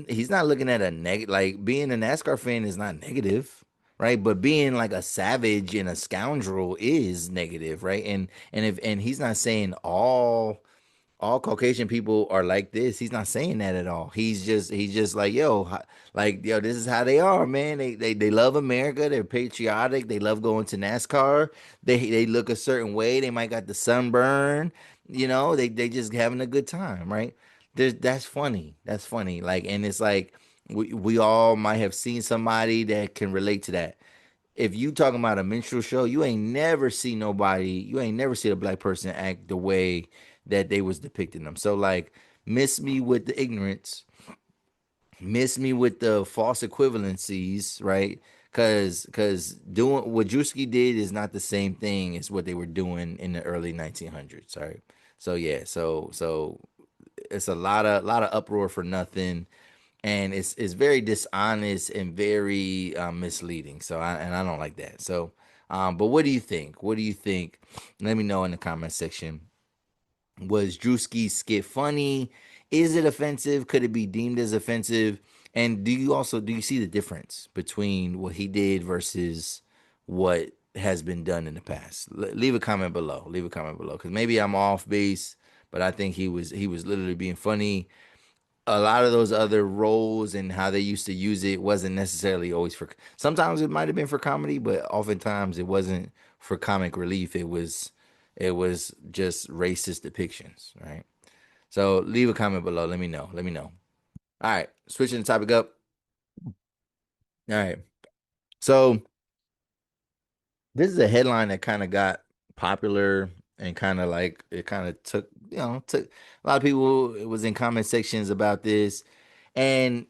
he's not looking at a negative. Like being a NASCAR fan is not negative, right? But being like a savage and a scoundrel is negative, right? And he's not saying all Caucasian people are like this. He's not saying that at all. He's just like, yo, like yo, this is how they are, man. They love America. They're patriotic. They love going to NASCAR. They look a certain way. They might got the sunburn. They just having a good time, right? That's funny. That's funny. Like, and it's like we all might have seen somebody that can relate to that. If you talking about a minstrel show, you ain't never see a black person act the way that they was depicting them. So like, miss me with the ignorance, miss me with the false equivalencies, right? Cause doing what Drewski did is not the same thing as what they were doing in the early 1900s. Right. So yeah, so it's a lot of uproar for nothing, and it's very dishonest and very misleading. So I don't like that. So, but what do you think? What do you think? Let me know in the comment section. Was Drewski's skit funny? Is it offensive? Could it be deemed as offensive? And do you see the difference between what he did versus what has been done in the past? Leave a comment below. Leave a comment below because maybe I'm off base, but I think he was literally being funny. A lot of those other roles and how they used to use it wasn't necessarily always for. Sometimes it might have been for comedy, but oftentimes it wasn't for comic relief. It was just racist depictions, right? So leave a comment below. Let me know. Let me know. All right, switching the topic up. All right, so this is a headline that kind of got popular and kind of like it kind of took a lot of people. It was in comment sections about this, and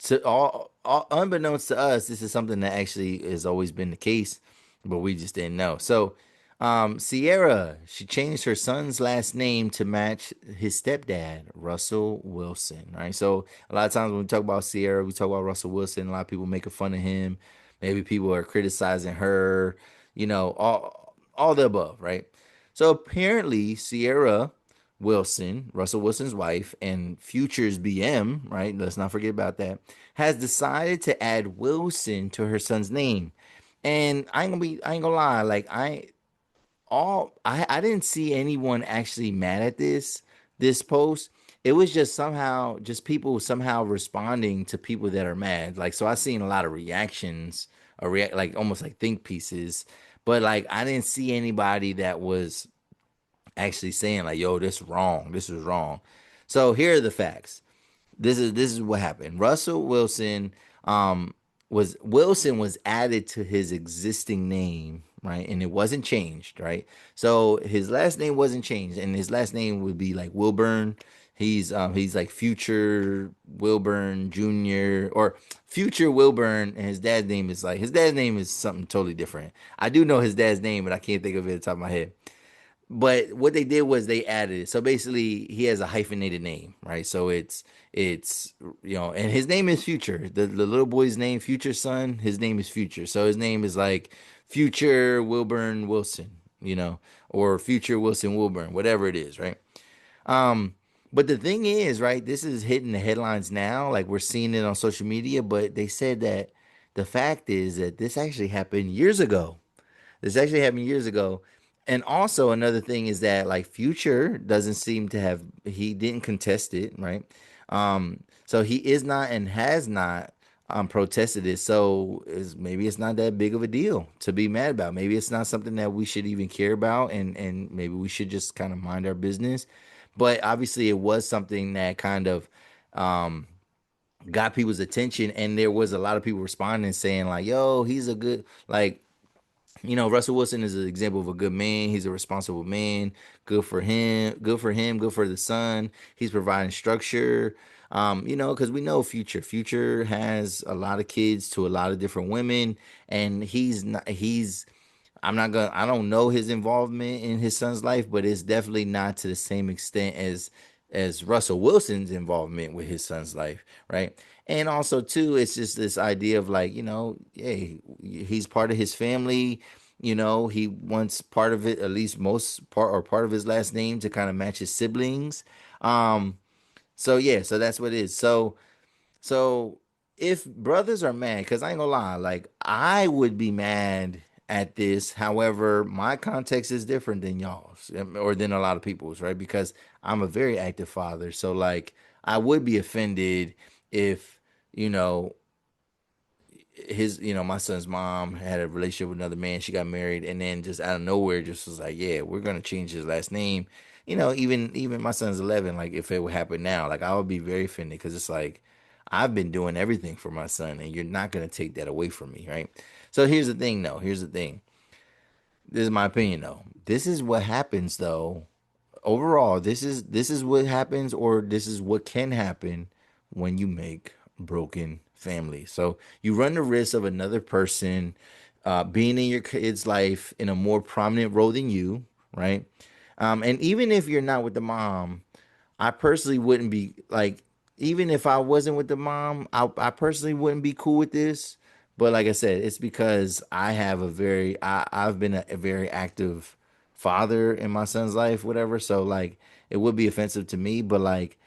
to all unbeknownst to us, this is something that actually has always been the case, but we just didn't know. So, Ciara, she changed her son's last name to match his stepdad, Russell Wilson. Right. So a lot of times when we talk about Ciara, we talk about Russell Wilson. A lot of people making fun of him. Maybe people are criticizing her. All the above. Right. So apparently, Ciara Wilson, Russell Wilson's wife, and Future's BM, right? Let's not forget about that, has decided to add Wilson to her son's name. And I ain't gonna lie, like I didn't see anyone actually mad at this post. It was just somehow just people somehow responding to people that are mad. Like so I seen a lot of reactions or react like almost like think pieces, but like I didn't see anybody that was actually saying like, "Yo, this wrong. This is wrong." So here are the facts. This is what happened. Russell Wilson was added to his existing name, right? And it wasn't changed, right? So his last name wasn't changed, and his last name would be like Wilburn. He's like Future Wilburn Jr. or Future Wilburn, and his dad's name is something totally different. I do know his dad's name, but I can't think of it at the top of my head. But what they did was they added it. So basically, he has a hyphenated name, right? So it's and his name is Future. The little boy's name, Future son, his name is Future. So his name is like Future Wilburn Wilson, or Future Wilson Wilburn, whatever it is, right? Um, but the thing is, right, this is hitting the headlines now, like we're seeing it on social media, but they said that the fact is that this actually happened years ago. This actually happened years ago. And also another thing is that like Future doesn't seem to have he didn't contest it, right? So he is not and has not protested it. So maybe it's not that big of a deal to be mad about. Maybe it's not something that we should even care about and maybe we should just kind of mind our business. But obviously it was something that kind of um got people's attention and there was a lot of people responding saying like, yo, he's a good like Russell Wilson is an example of a good man. He's a responsible man. Good for him. Good for him. Good for the son. He's providing structure. Because we know Future. Future has a lot of kids to a lot of different women, and he's not. I don't know his involvement in his son's life, but it's definitely not to the same extent as Russell Wilson's involvement with his son's life, right? And also too, it's just this idea of like, hey, he's part of his family. He wants part of it, at least most part or part of his last name to kind of match his siblings. So yeah, so that's what it is. So So if brothers are mad, because I ain't gonna lie, like I would be mad at this. However, my context is different than y'all's or than a lot of people's, right? Because I'm a very active father. So like I would be offended if, you know, my son's mom had a relationship with another man. She got married, and then just out of nowhere, just was like, "Yeah, we're gonna change his last name." Even my son's 11. Like, if it would happen now, like I would be very offended because it's like I've been doing everything for my son, and you're not gonna take that away from me, right? So here's the thing, though. Here's the thing. This is my opinion, though. This is what happens, though, overall. This is what happens, or this is what can happen when you make broken families. So you run the risk of another person being in your kid's life in a more prominent role than you, right? And even if you're not with the mom, I personally wouldn't be like, even if I wasn't with the mom, I personally wouldn't be cool with this. But like I said, it's because I've been a very active father in my son's life, whatever. So like, it would be offensive to me, but like,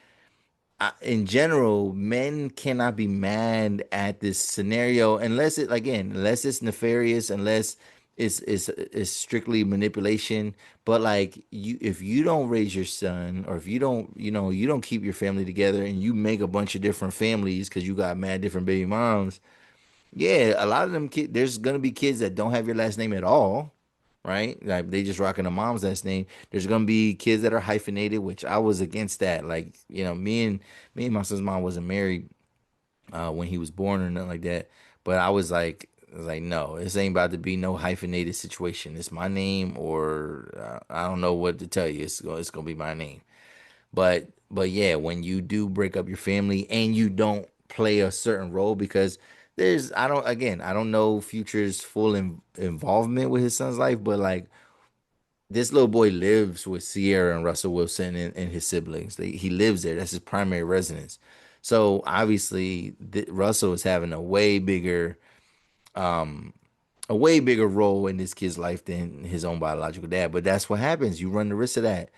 in general, men cannot be mad at this scenario unless it's nefarious, unless it's strictly manipulation. But like if you don't raise your son, or if you don't keep your family together, and you make a bunch of different families because you got mad different baby moms, yeah, a lot of them kids, there's gonna be kids that don't have your last name at all, right? Like they just rocking a mom's last name. There's gonna be kids that are hyphenated, which I was against that. Like, me and my son's mom wasn't married when he was born or nothing like that. But I was like, no, this ain't about to be no hyphenated situation. It's my name, or I don't know what to tell you. It's gonna be my name. But yeah, when you do break up your family and you don't play a certain role, because I don't know Future's full involvement with his son's life, but like this little boy lives with Ciara and Russell Wilson and his siblings. He lives there. That's his primary residence. So obviously, Russell is having a way bigger role in this kid's life than his own biological dad. But that's what happens. You run the risk of that.